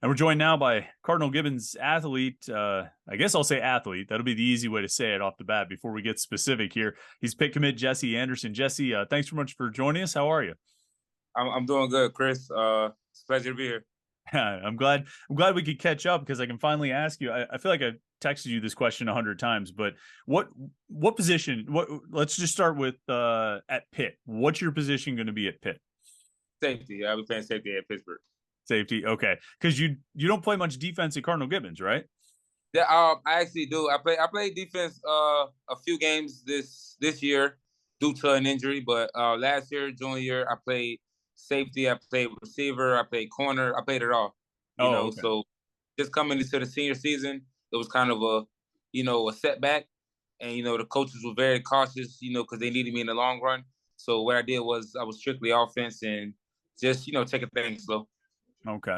And we're joined now by Cardinal Gibbons athlete. I guess I'll say athlete. That'll be the easy way to say it off the bat before we get specific here. He's Pitt commit Jesse Anderson. Jesse, thanks so much for joining us. How are you? I'm doing good, Chris. It's a pleasure to be here. I'm glad we could catch up because I can finally ask you. I feel like I texted you this question 100 times, but what position? Let's just start with at Pitt. What's your position going to be at Pitt? Safety. I'll be playing safety at Pittsburgh. Safety. Okay, because you don't play much defense at Cardinal Gibbons, right? Yeah, I actually do. I played defense a few games this year due to an injury, but last year, junior year, I played safety, I played receiver, I played corner, I played it all. Oh, okay. So just coming into the senior season, it was kind of a setback, and the coaches were very cautious, because they needed me in the long run. So what I did was I was strictly offense and just taking things slow. Okay.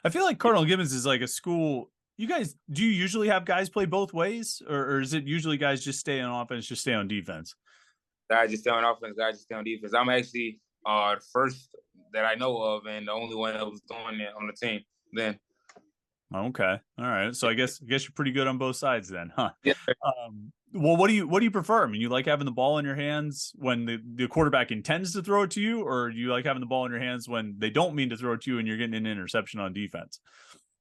I feel like Cardinal Gibbons is like a school. Do you usually have guys play both ways, or is it usually guys just stay on offense, just stay on defense? Guys just stay on offense, guys just stay on defense. I'm actually the first that I know of and the only one that was doing it on the team then. Okay. All right. So I guess you're pretty good on both sides then, huh? Yeah. Well, what do you prefer? I mean, you like having the ball in your hands when the quarterback intends to throw it to you, or do you like having the ball in your hands when they don't mean to throw it to you and you're getting an interception on defense?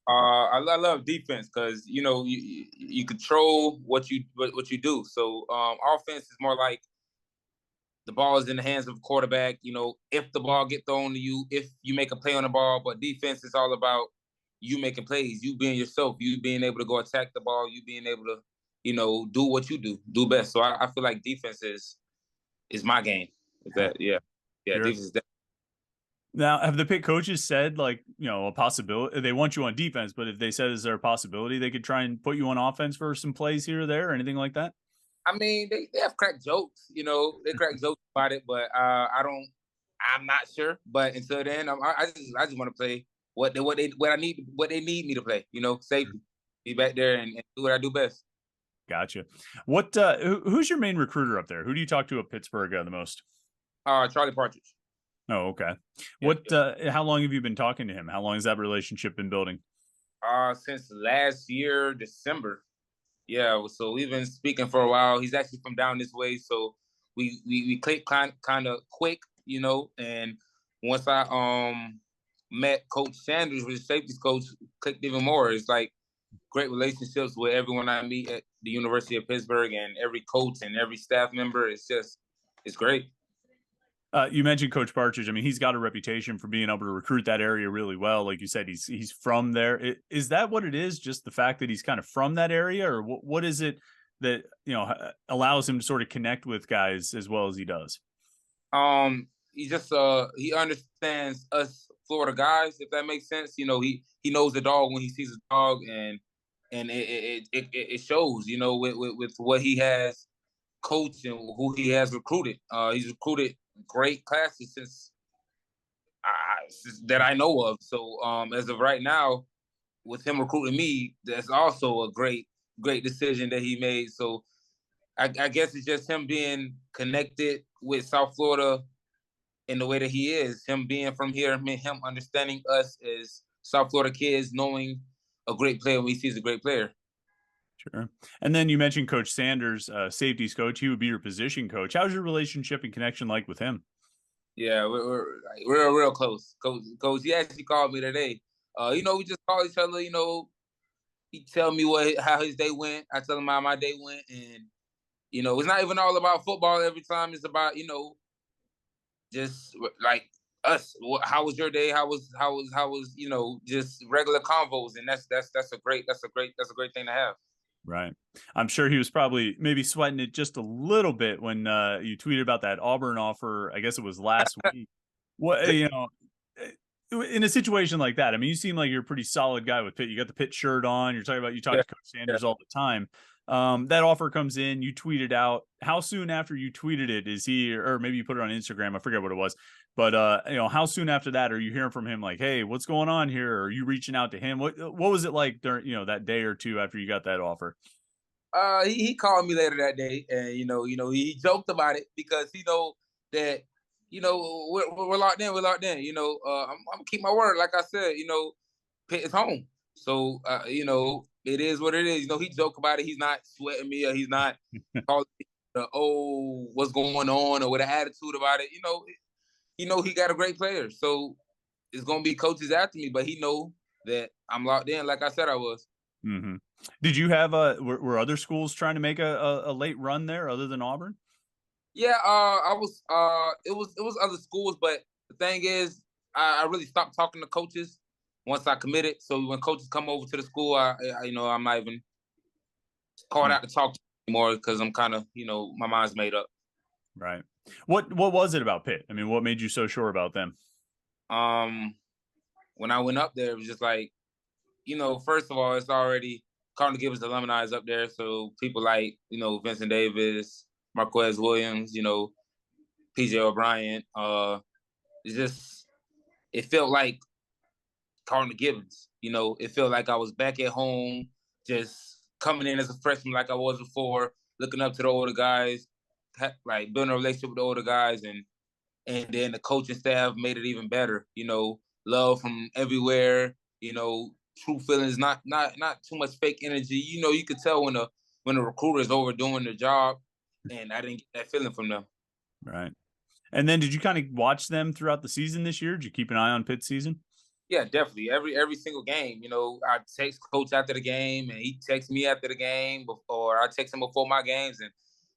I love defense because you control what you do. So offense is more like the ball is in the hands of the quarterback. If the ball get thrown to you, if you make a play on the ball, but defense is all about you making plays, you being yourself, you being able to go attack the ball, you being able to do what you do best. So I feel like defense is my game. Is that yeah Sure. defense is that. Now, have the Pitt coaches said a possibility? They want you on defense, but if they said, is there a possibility they could try and put you on offense for some plays here or there or anything like that? I mean, they have cracked jokes, they crack jokes about it, but I'm not sure. But until then, I just want to play what they need me to play. Safety, be back there and do what I do best. Gotcha. Who's your main recruiter up there? Who do you talk to at Pittsburgh the most? Charlie Partridge. Oh, okay. Yeah. How long have you been talking to him? How long has that relationship been building? Since last year, December. Yeah, so we've been speaking for a while. He's actually from down this way, so we clicked kind of quick, And once I met Coach Sanders, which is safeties coach, clicked even more. It's like great relationships with everyone I meet at the University of Pittsburgh and every coach and every staff member. It's great. You mentioned Coach Partridge. I mean, he's got a reputation for being able to recruit that area really well. Like you said, he's from there. Is that what it is? Just the fact that he's kind of from that area, or what is it that allows him to sort of connect with guys as well as he does? He just he understands us Florida guys, if that makes sense. He knows the dog when he sees a dog, and it shows. With what he has coached and who he has recruited. He's recruited great classes since that I know of. So as of right now, with him recruiting me, that's also a great decision that he made. So I guess it's just him being connected with South Florida in the way that he is. Him being from here, him understanding us as South Florida kids, knowing a great player when he sees a great player. Sure. And then you mentioned Coach Sanders, safeties coach. He would be your position coach. How's your relationship and connection like with him? Yeah, we're real close. Coach, he actually called me today. We just call each other. He tell me how his day went. I tell him how my day went, and it's not even all about football every time. It's about just like us. How was your day? How was just regular convos, and that's a great thing to have. Right. I'm sure he was probably maybe sweating it just a little bit when you tweeted about that Auburn offer. I guess it was last week. What in a situation like that? I mean, you seem like you're a pretty solid guy with Pitt. You got the Pitt shirt on. You talk to Coach Sanders all the time. That offer comes in. You tweet it out. How soon after you tweeted it is he, or maybe you put it on Instagram? I forget what it was. But how soon after that are you hearing from him? Like, hey, what's going on here? Or are you reaching out to him? What was it like during that day or two after you got that offer? He called me later that day, and he joked about it because he know that we're locked in. We're locked in. I'm gonna keep my word. Like I said, Pitt is home. So it is what it is. He joke about it. He's not sweating me, or he's not calling me, what's going on, or with an attitude about it. He got a great player. So it's gonna be coaches after me, but he know that I'm locked in. Like I said, I was. Mm-hmm. Did you have were other schools trying to make a late run there other than Auburn? Yeah, I was. It was other schools, but the thing is, I really stopped talking to coaches once I committed. So when coaches come over to the school, I'm not even called out to talk to anymore because I'm kind of, my mind's made up. Right. What was it about Pitt? I mean, what made you so sure about them? When I went up there, it was just like, first of all, it's already Cardinal Gibbons alumni is up there, so people like Vincent Davis, Marquez Williams, PJ O'Brien. It felt like Cardinal Gibbons. It felt like I was back at home, just coming in as a freshman like I was before, looking up to the older guys, like building a relationship with the older guys, and then the coaching staff made it even better. Love from everywhere. True feelings, not too much fake energy. You could tell when the recruiter is overdoing their job, and I didn't get that feeling from them. Right. And then did you kind of watch them throughout the season this year? Did you keep an eye on Pitt's season? Yeah, definitely. Every single game, I text coach after the game, and he texts me after the game, or I text him before my games, and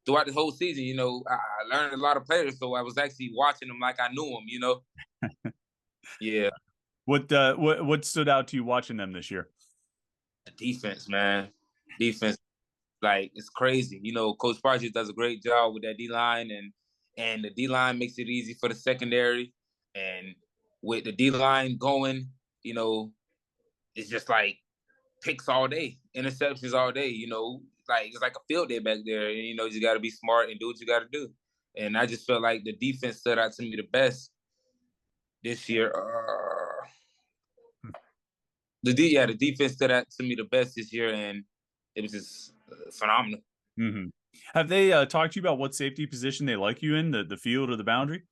throughout the whole season, I learned a lot of players, so I was actually watching them like I knew them. Yeah. What stood out to you watching them this year? The defense, man. Defense, like it's crazy. Coach Parches does a great job with that D line, and the D line makes it easy for the secondary, and with the D line going, it's just like picks all day, interceptions all day. Like it's like a field day back there. And, you got to be smart and do what you got to do. And I just felt like the defense stood out to me the best this year. The defense stood out to me the best this year, and it was just phenomenal. Mm-hmm. Have they talked to you about what safety position they like you in, the field or the boundary?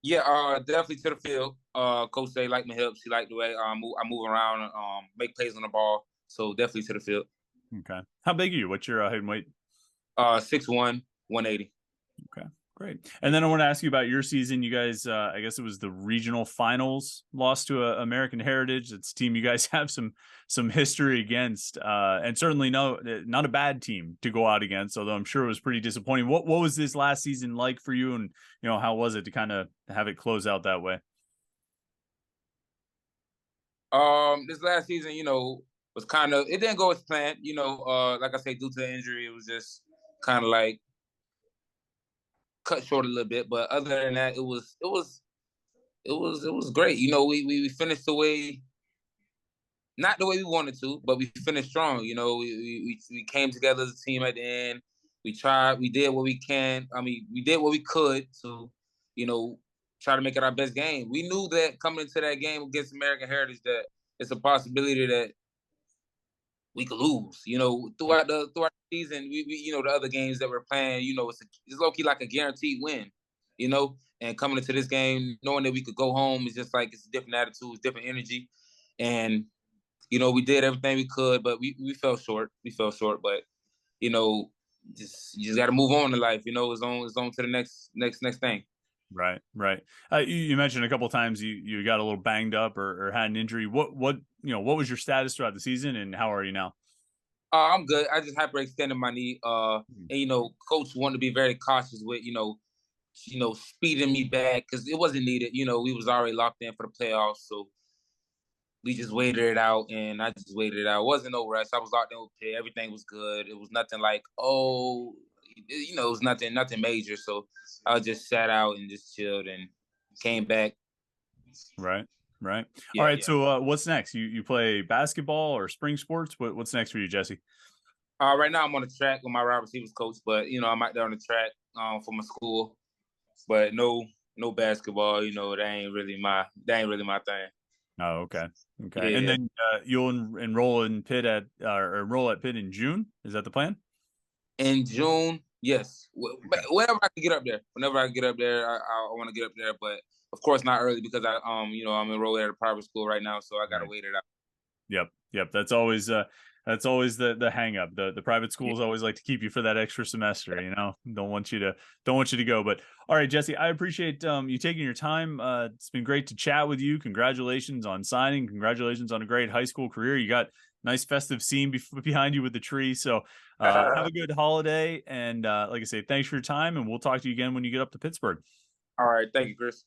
Yeah, definitely to the field. Coach say like my hips. He liked the way I move around, make plays on the ball. So definitely to the field. Okay. How big are you? What's your height and weight? 6'1", 180. Okay, great. And then I want to ask you about your season. You guys, I guess it was the regional finals, lost to American Heritage. It's a team you guys have some history against, and certainly not a bad team to go out against. Although I'm sure it was pretty disappointing. What was this last season like for you, and how was it to kind of have it close out that way? This last season, was kind of, it didn't go as planned. Like I say, due to the injury, it was just kind of like cut short a little bit. But other than that, it was great. We finished the way, not the way we wanted to, but we finished strong. We came together as a team at the end. We tried, we did what we can. I mean, we did what we could to, try to make it our best game. We knew that coming into that game against American Heritage that it's a possibility that we could lose. Throughout the season, we the other games that we're playing, it's low key like a guaranteed win. And coming into this game, knowing that we could go home, is just like it's a different attitude, it's different energy, and we did everything we could, but we fell short. We fell short, but you know, you just got to move on in life. It's on to the next thing. Right, right. You mentioned a couple of times you got a little banged up or had an injury. What was your status throughout the season, and how are you now? I'm good. I just hyperextended my knee. And coach wanted to be very cautious with speeding me back because it wasn't needed. We was already locked in for the playoffs, so we just waited it out, and I just waited it out. It wasn't no rush. I was locked in with Pitt. Everything was good. It was nothing like, it was nothing major. So I just sat out and just chilled and came back. Right, right. Yeah, All right. yeah. So what's next? You play basketball or spring sports? What's next for you, Jesse? Right now I'm on the track with my wide receivers coach, but I'm out there on the track for my school, but no basketball. That ain't really my thing. Oh, okay, okay. Yeah, And yeah. then you'll enroll in Pitt or enroll at Pitt in June. Is that the plan? In June, yes. Whenever I can get up there. Whenever I get up there, I want to get up there. But of course, not early because I'm enrolled at a private school right now, so I gotta Right. wait it out. Yep. That's always the hang up. The private Yeah. schools always like to keep you for that extra semester, you know. Don't want you to go. But all right, Jesse, I appreciate you taking your time. It's been great to chat with you. Congratulations on signing. Congratulations on a great high school career. You got nice festive scene behind you with the tree. So have a good holiday. And like I say, thanks for your time. And we'll talk to you again when you get up to Pittsburgh. All right, thank you, Chris.